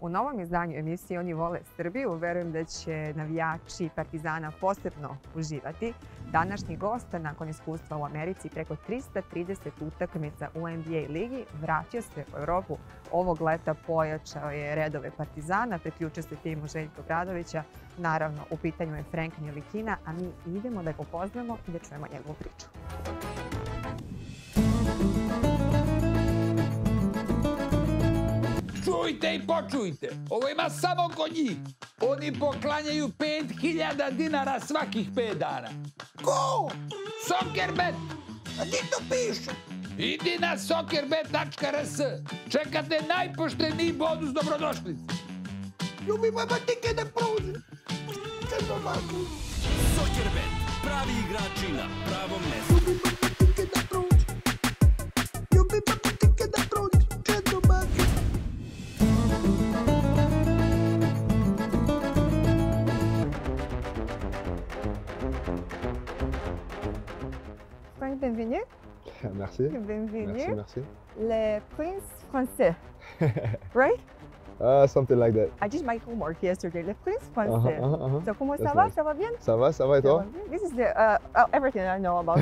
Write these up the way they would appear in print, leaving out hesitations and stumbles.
U novom izdanju emisije Oni vole Srbiju verujem da će navijači Partizana posebno uživati. Današnji gost, nakon iskustva u Americi preko 330 utakmica u NBA ligi, vratio se u Europu. Ovog leta pojačao je redove Partizana, priključio se timu Željka Obradovića. Naravno, u pitanju je Frank Nilikina, a mi idemo da ga upoznamo i da čujemo njegovu priču. Čujte i počujte, ovo ima samo kod njih. Oni poklanjaju 5000 dinara svakih 5 dana. Ko? Soccerbet! A ti to pišu? Idi na soccerbet.rs. Čekate najpošteniji bonus dobrodošlice. Ljubi mama tike da prođe. Čedo mako. Soccerbet, pravi igrači na pravom mjestu. Ljubi mama tike da prođe. Ljubi mama tike da prođe. Čedo mako. Frank, bienvenue. Merci. Bienvenue. Merci, merci. Le prince français, right? Something like that. I did my homework yesterday. Le prince français. So, comment ça That's va? nice. Ça va bien? Ça va et toi? This is the everything I know about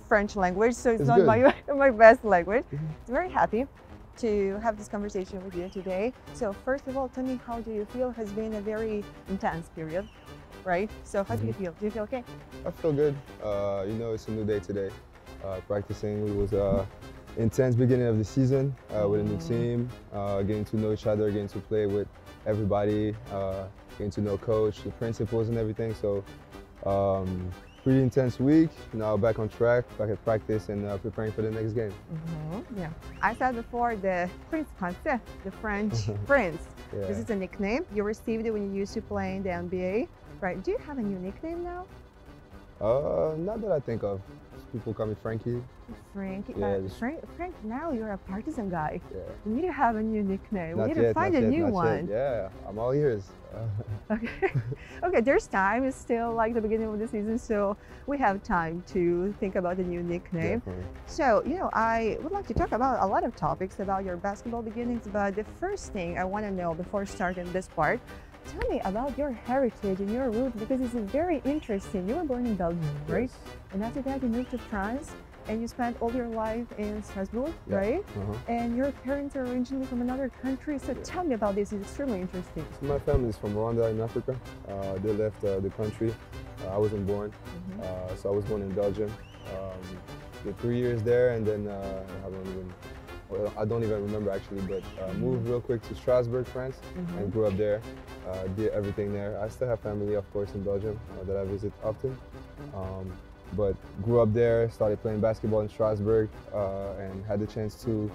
French language, so it's It's not good. my best language. I'm very happy to have this conversation with you today. So first of all, tell me, how do you feel? Has been a very intense period, right? So how do you feel? Do you feel okay? I feel good. You know, it's a new day today. Practicing, it was intense beginning of the season with a new team, getting to know each other, getting to play with everybody, getting to know coach, the principals and everything. So pretty intense week. Now back on track, back at practice and preparing for the next game. Yeah. I said before, the prince français, the French prince. Yeah. This is a nickname you received when you used to play in the NBA, right? Do you have a new nickname now? Not that I think of. People call me Frankie. Frank, Yeah, Frank, now you're a Partizan guy. Yeah. We need to have a new nickname. We Not need to yet, find not a yet, new not one. yet. Yeah, I'm all ears. Okay. Okay, there's time. It's still like the beginning of the season, so we have time to think about a new nickname. Definitely. So, you know, I would like to talk about a lot of topics about your basketball beginnings, but the first thing I want to know before starting this part, tell me about your heritage and your roots, because it's very interesting. You were born in Belgium, right? Yes. And after that, you moved to France. And you spent all your life in Strasbourg, Yeah. right? And your parents are originally from another country. So tell me about this. It's extremely interesting. So my family is from Rwanda in Africa. They left the country. I wasn't born, so I was born in Belgium. Did 3 years there, and then I don't even remember actually, but moved real quick to Strasbourg, France, and grew up there. Did everything there. I still have family, of course, in Belgium that I visit often. But grew up there, started playing basketball in Strasbourg, and had the chance to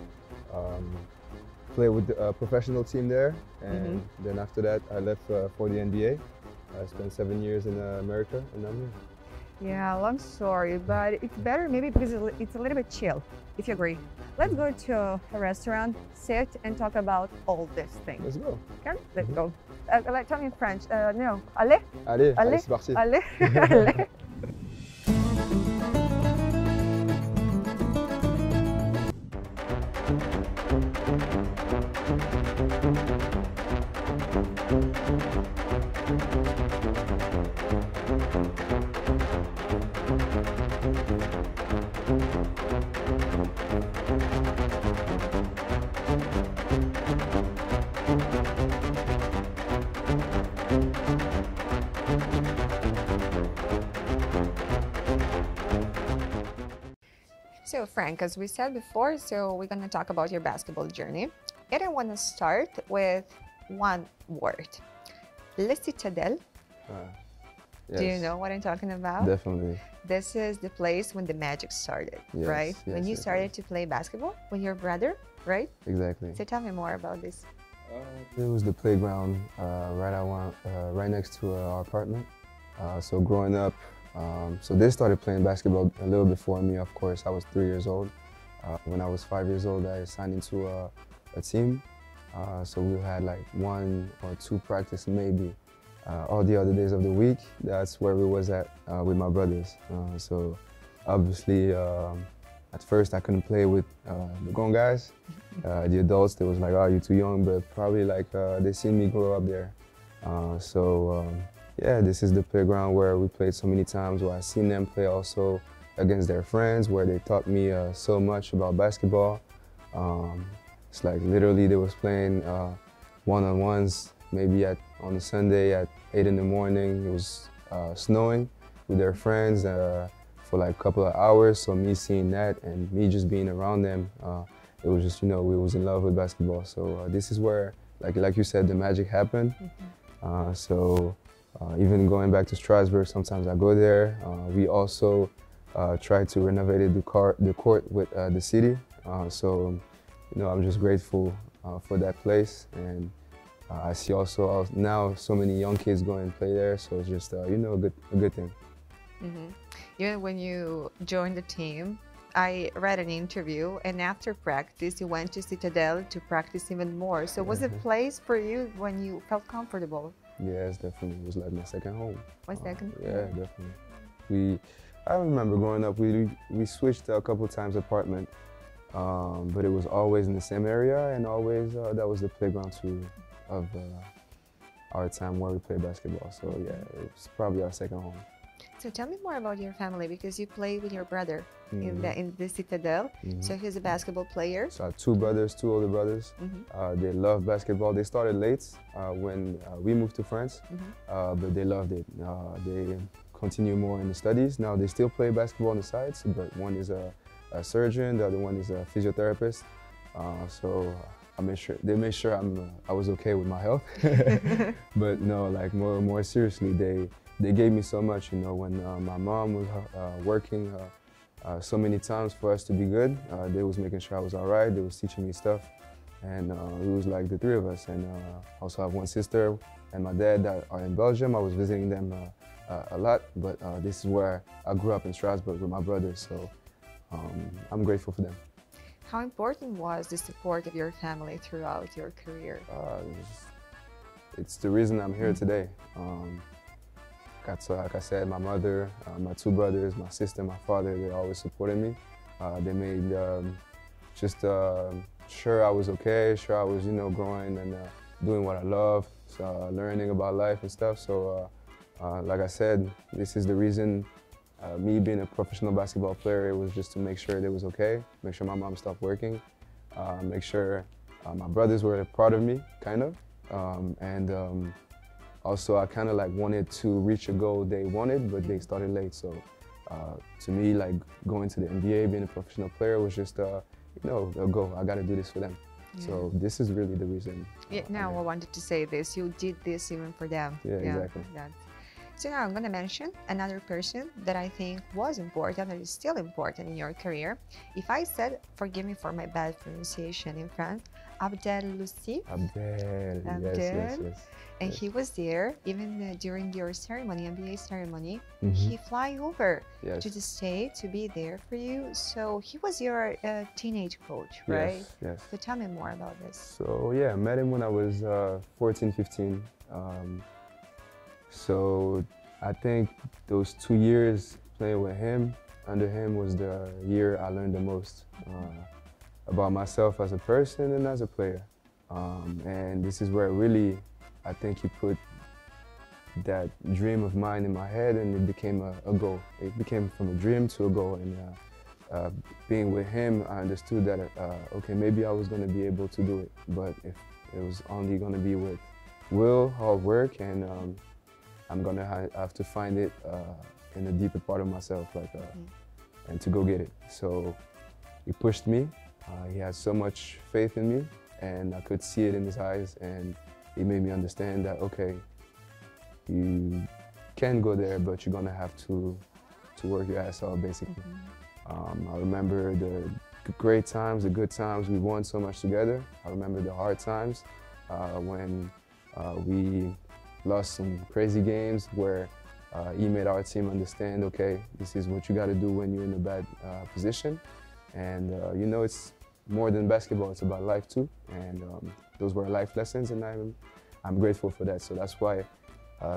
play with a professional team there. And then after that, I left for the NBA. I spent 7 years in America, and I'm here. Yeah, long story, but it's better maybe because it's a little bit chill, if you agree. Let's go to a restaurant, sit, and talk about all these things. Let's go. Okay? Let's go. Tell me in French. No. Allez? Allez, Allez, c'est parti. Allez. Allez. So Frank, as we said before, so we're going to talk about your basketball journey. And I want to start with one word. Le Citadel. Yes. Do you know what I'm talking about? Definitely. This is the place when the magic started, Yes, right? yes, When you yes, started yes. to play basketball with your brother, right? Exactly. So tell me more about this. It was the playground right next to our apartment. So growing up, so they started playing basketball a little before me, of course. I was 3 years old. When I was 5 years old, I signed into a team. So we had like 1 or 2 practice maybe. All the other days of the week, that's where we was at with my brothers. So obviously at first I couldn't play with the grown guys. The adults, they was like, oh, you're too young, but probably like they seen me grow up there. Yeah, this is the playground where we played so many times, where I seen them play also against their friends, where they taught me so much about basketball. It's like literally they was playing one-on-ones, maybe on a Sunday at 8 in the morning. It was snowing with their friends for like a couple of hours. So me seeing that and me just being around them, it was just, you know, we was in love with basketball. So this is where, like you said, the magic happened. Even going back to Strasbourg, sometimes I go there. We also try to renovate the court with the city. You know, I'm just grateful for that place. And I see also now so many young kids go and play there. So it's just, you know, a good thing. Yeah, when you joined the team, I read an interview, and after practice, you went to Citadel to practice even more. So was it a place for you when you felt comfortable? Yes, definitely. It was like my second home. Yeah, definitely. I remember growing up, we switched a couple times apartment, but it was always in the same area, and always that was the playground of our time where we played basketball. So yeah, it was probably our second home. So tell me more about your family, because you play with your brother in the Citadel. So he's a basketball player. So I have two older brothers. They love basketball. They started late when we moved to France, but they loved it. They continue more in the studies. Now they still play basketball on the sides, but one is a surgeon, the other one is a physiotherapist. They made sure I was okay with my health. But no, like more seriously, they gave me so much, you know, when my mom was working so many times for us to be good. They was making sure I was all right. They was teaching me stuff. And it was like the three of us. And I also have one sister and my dad that are in Belgium. I was visiting them a lot, but this is where I grew up in Strasbourg with my brothers. So I'm grateful for them. How important was the support of your family throughout your career? It's the reason I'm here today. Like I said, my mother, my two brothers, my sister, my father, they always supported me. They made sure I was okay, sure I was, you know, growing and doing what I love, learning about life and stuff. So, like I said, this is the reason me being a professional basketball player, it was just to make sure it was okay, make sure my mom stopped working, make sure my brothers were proud of me, kind of, also, I kind of like wanted to reach a goal they wanted, but they started late. So to me, like going to the NBA, being a professional player was just, you know, a goal. I got to do this for them. Yeah. So this is really the reason. Yeah, now I wanted to say this. You did this even for them. Yeah, exactly. So now I'm going to mention another person that I think was important and is still important in your career. If I said, forgive me for my bad pronunciation in France, Abdel Lucy. Abdel. Yes. And he was there even during your ceremony, NBA ceremony. He fly over to the state to be there for you. So he was your teenage coach, right? Yes. So tell me more about this. So yeah, I met him when I was 14, 15. So I think those 2 years playing with him, under him, was the year I learned the most about myself as a person and as a player. And this is where really, I think he put that dream of mine in my head, and it became a goal. It became from a dream to a goal. And being with him, I understood that, okay, maybe I was going to be able to do it, but if it was only going to be with will, hard work, and I'm going to have to find it in a deeper part of myself, and to go get it. So he pushed me. He had so much faith in me, and I could see it in his eyes, and he made me understand that, okay, you can go there, but you're going to have to work your ass off, basically. I remember the great times, the good times. We won so much together. I remember the hard times when we lost some crazy games where he made our team understand, okay, this is what you got to do when you're in a bad position. And you know, it's more than basketball, it's about life too. And those were life lessons, and I'm grateful for that. So that's why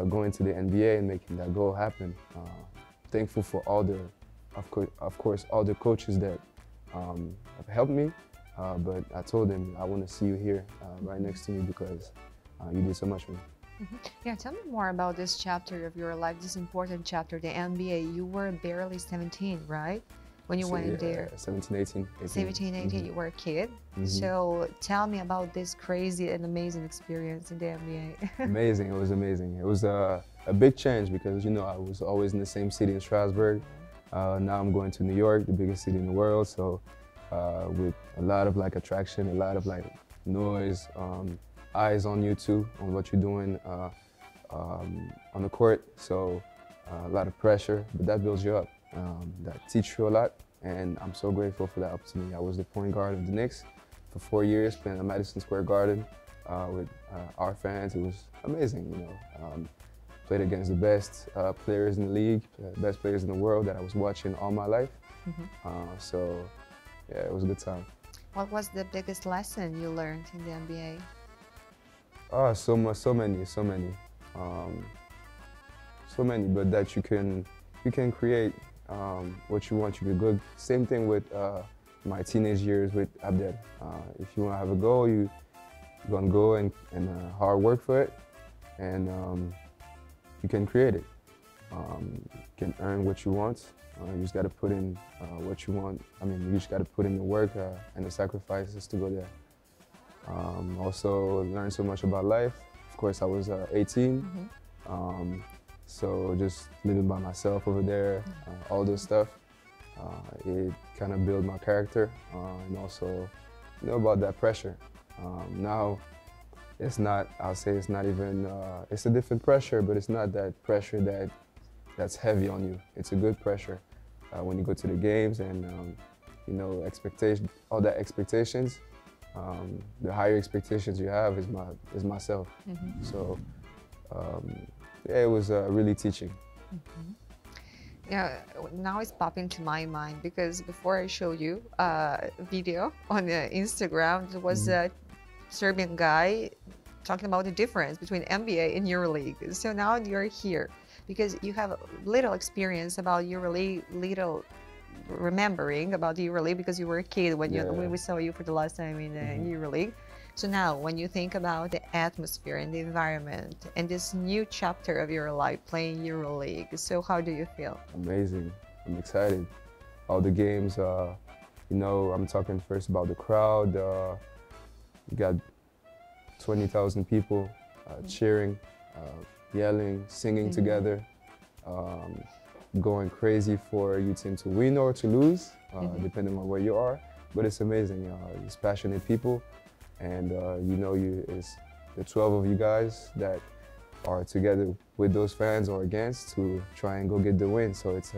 going to the NBA and making that goal happen, thankful for all the, of course, all the coaches that have helped me. But I told him, I want to see you here right next to me because you did so much for me. Yeah, tell me more about this chapter of your life, this important chapter, the NBA. You were barely 17, right? When you So, went yeah, there. 17, 18. 17, 18, you were a kid. So tell me about this crazy and amazing experience in the NBA. Amazing, it was amazing. It was a big change because, you know, I was always in the same city in Strasbourg. Now I'm going to New York, the biggest city in the world. So with a lot of like attraction, a lot of like noise, eyes on you too, on what you're doing on the court. So a lot of pressure, but that builds you up. That teaches you a lot, and I'm so grateful for that opportunity. I was the point guard of the Knicks for 4 years, playing at Madison Square Garden with our fans. It was amazing, you know. Played against the best players in the league, best players in the world that I was watching all my life. So yeah, it was a good time. What was the biggest lesson you learned in the NBA? Oh, so many, but that you can create what you want. You could go. Same thing with my teenage years with Abdel. If you want to have a goal, you're gonna go and hard work for it, and you can create it. You can earn what you want. You just got to put in what you want. I mean, you just got to put in the work and the sacrifices to go there. Also learned so much about life. Of course, I was 18, so just living by myself over there, all this stuff, it kind of built my character, and also know about that pressure. Now, it's not, I'll say it's not even, it's a different pressure, but it's not that pressure that's heavy on you. It's a good pressure when you go to the games and, you know, all that expectations. The higher expectations you have is myself. So yeah, it was really teaching. Yeah, now it's popping to my mind because before I showed you a video on Instagram, there was a Serbian guy talking about the difference between NBA and EuroLeague. So now you're here because you have little experience about EuroLeague, little remembering about the EuroLeague because you were a kid when when we saw you for the last time in EuroLeague. So now when you think about the atmosphere and the environment and this new chapter of your life playing EuroLeague, so how do you feel? Amazing. I'm excited. All the games, you know, I'm talking first about the crowd. You got 20,000 people cheering, yelling, singing together, going crazy for your team to win or to lose, depending on where you are. But it's amazing. It's passionate people, and you know, it's the 12 of you guys that are together with those fans or against to try and go get the win. So it's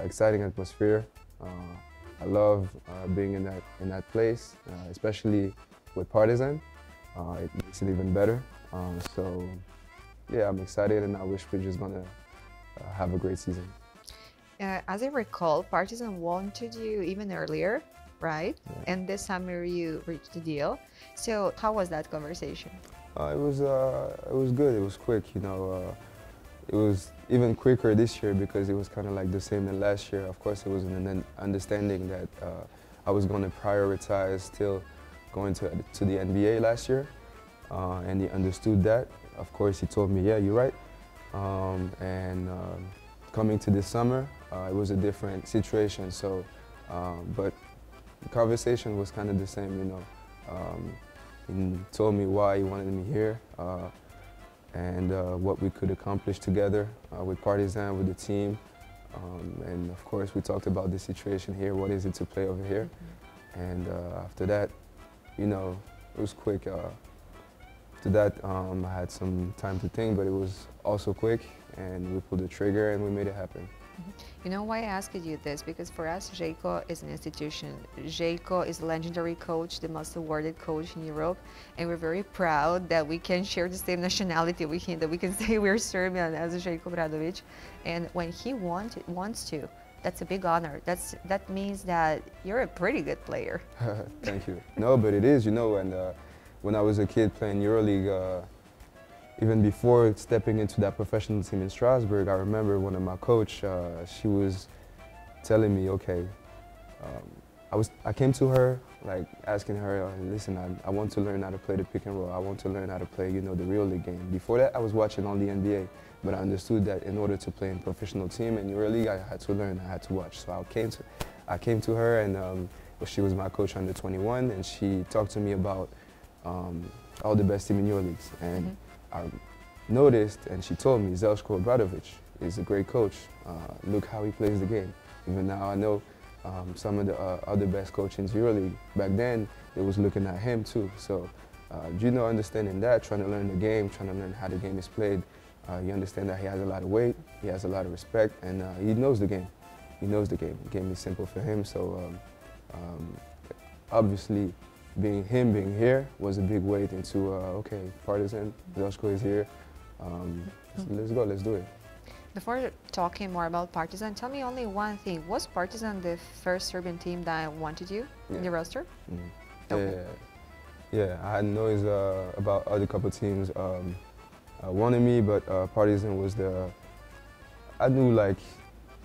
exciting atmosphere. I love being in that place, especially with Partizan. It makes it even better. So yeah, I'm excited, and I wish we're just gonna have a great season. As I recall, Partizan wanted you even earlier, right? Yeah. And this summer you reached the deal. So how was that conversation? It was good. It was quick, you know. It was even quicker this year because it was kind of like the same as last year. Of course, it was an understanding that I was going to prioritize still going to the NBA last year, and he understood that. Of course, he told me, yeah, you're right. Coming to this summer, it was a different situation. So, but the conversation was kind of the same, you know. He told me why he wanted me here and what we could accomplish together with Partizan, with the team. And of course, we talked about the situation here. What is it to play over here? And after that, you know, it was quick. After that, I had some time to think, but it was also quick, and we pulled the trigger and we made it happen. You know why I asked you this? Because for us, Željko is an institution. Željko is a legendary coach, the most awarded coach in Europe, and we're very proud that we can share the same nationality with him, that we can say we're Serbian as Željko Obradović. And when he wants to, that's a big honor. That means that you're a pretty good player. Thank you. No, but it is, you know, and when I was a kid playing EuroLeague, even before stepping into that professional team in Strasbourg, I remember one of my coach, she was telling me, okay, I came to her like asking her, listen, I want to learn how to play the pick and roll. I want to learn how to play, you know, the real league game. Before that, I was watching only NBA, but I understood that in order to play in professional team and EuroLeague, I had to learn, I had to watch. So I came to her, and she was my coach under 21, and she talked to me about all the best team in EuroLeagues. And I noticed, and she told me, Zelshko Obradovic is a great coach. Look how he plays the game. Even now, I know some of the other best coaches in EuroLeague. Back then, they was looking at him too. So, you know, understanding that, trying to learn the game, trying to learn how the game is played, you understand that he has a lot of weight, he has a lot of respect, and he knows the game. He knows the game. The game is simple for him. So, obviously, being here was a big weight into, okay, Partizan, Zelshko is here. So let's go, let's do it. Before talking more about Partizan, tell me only one thing. Was Partizan the first Serbian team that wanted you in the roster? Okay. Yeah, I had noise about other couple teams wanted me, but Partizan was I knew like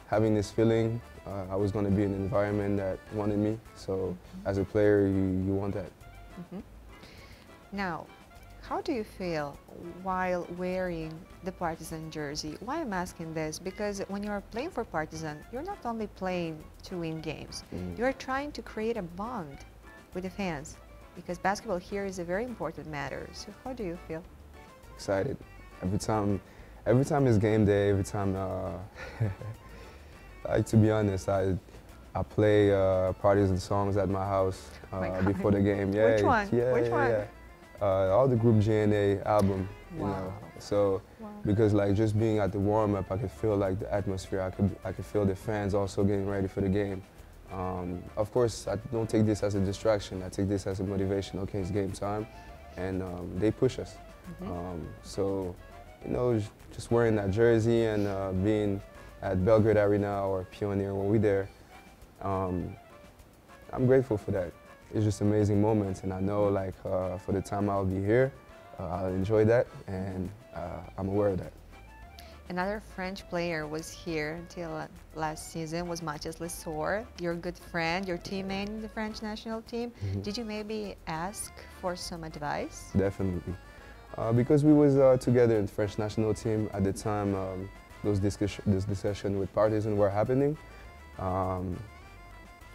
having this feeling I was going to be in an environment that wanted me. So as a player, you want that. Now, how do you feel while wearing the Partizan jersey? Why I'm asking this? Because when you're playing for Partizan, you're not only playing to win games. You're trying to create a bond with the fans, because basketball here is a very important matter. So how do you feel? Excited. Every time it's game day, every time, like, to be honest, I play Partizan songs at my house before the game. Yeah, Which one? Which one? Yeah. All the Group GNA album, you know. So, because like just being at the warm-up, I could feel like the atmosphere. I could feel the fans also getting ready for the game. Of course, I don't take this as a distraction. I take this as a motivation. Okay, it's game time, and they push us. So, you know, just wearing that jersey and being at Belgrade Arena or Pioneer when we're there, I'm grateful for that. It's just amazing moments, and I know like for the time I'll be here, I'll enjoy that, and I'm aware of that. Another French player was here until last season, was Mathias Lesor, your good friend, your teammate in the French national team. Did you maybe ask for some advice? Definitely. Because we was together in the French national team at the time, those discussions with Partizan were happening.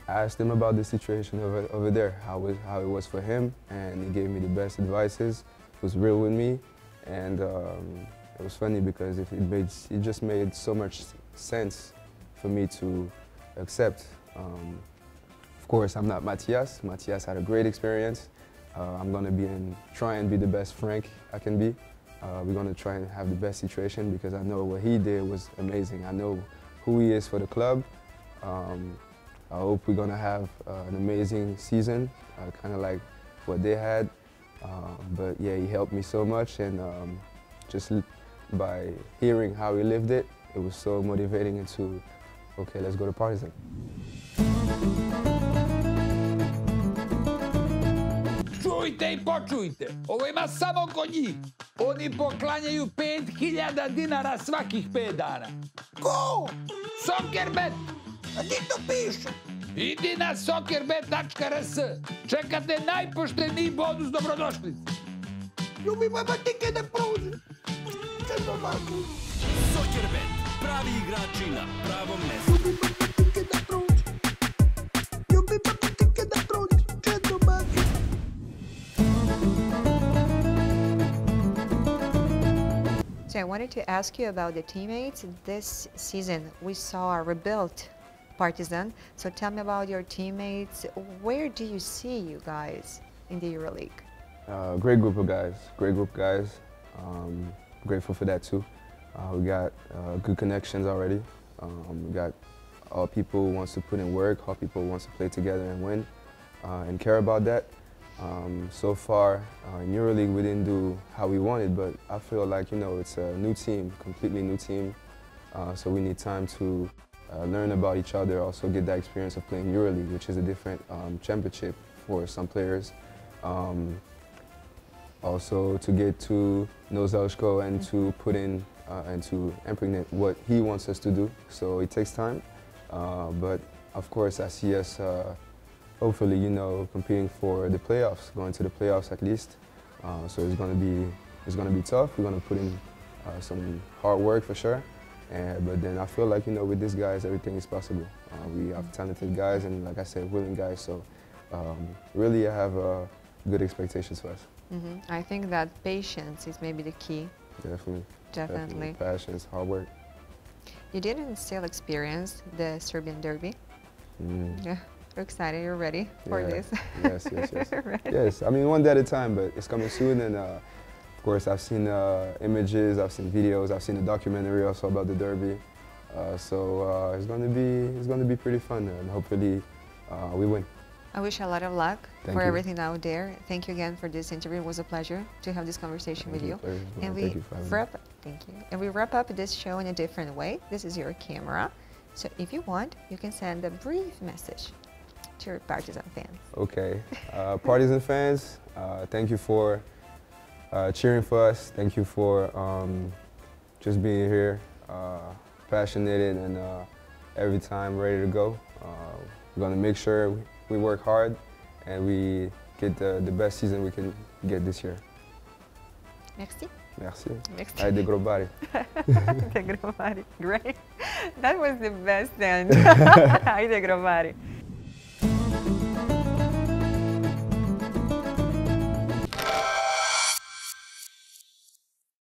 I asked him about the situation over there, how it was for him, and he gave me the best advices. He was real with me, and it was funny because it just made so much sense for me to accept. Of course, I'm not Mathias. Mathias had a great experience. I'm going to try and be the best Frank I can be. We're going to try and have the best situation because I know what he did was amazing. I know who he is for the club. I hope we're going to have an amazing season, kind of like what they had. But yeah, he helped me so much, and just by hearing how he lived it, it was so motivating into, okay, let's go to Partizan. Čujte i počujte, ovo ima samo kod njih. Oni poklanjaju 5.000 dinara svakih 5 dana. Ko? Soccerbet! A gdje to piše? Idi na soccerbet.rs. Čekate najpošteniji bonus dobrodošlice. Ljubi mama tike da prođe. Čedo mako. Soccerbet, pravi igrači na pravom mestu. Ljubi mama tike da prođe. Ljubi mama tike da prođe. Čedo mako. So I wanted to ask you about the teammates. This season we saw a rebuilt Partizan. So tell me about your teammates. Where do you see you guys in the EuroLeague? Great group of guys. Great group of guys. Grateful for that too. We got good connections already. We got all people who wants to put in work, all people who wants to play together and win, and care about that. So far in EuroLeague we didn't do how we wanted, but I feel like, you know, it's a new team, completely new team. So we need time to learn about each other, also get that experience of playing EuroLeague, which is a different championship for some players. Also to get to know Zelshko and to put in and to impregnate what he wants us to do. So it takes time, but of course I see us hopefully, you know, competing for the playoffs, going to the playoffs at least. So it's gonna be tough. We're gonna put in some hard work for sure. But then I feel like, you know, with these guys, everything is possible. We have talented guys and, like I said, willing guys. So really, I have good expectations for us. I think that patience is maybe the key. Definitely. Patience, hard work. You didn't still experience the Serbian derby. Yeah. You're excited. You're ready for this. Yes. Yes. I mean, one day at a time, but it's coming soon. And of course, I've seen images, I've seen videos, I've seen a documentary also about the derby. So it's going to be pretty fun, and hopefully we win. I wish you a lot of luck Thank for you. everything out there. Thank you again for this interview. It was a pleasure to have this conversation with you. And Thank you for having me. Thank you. And we wrap up this show in a different way. This is your camera. So if you want, you can send a brief message to your Partizan fans. Okay. Partizan fans, thank you for cheering for us. Thank you for just being here, passionate and every time ready to go. We're going to make sure we work hard and we get the best season we can get this year. Merci. Merci. Merci. Ajde grobari. Ajde grobari. Great. That was the best end. Ajde grobari.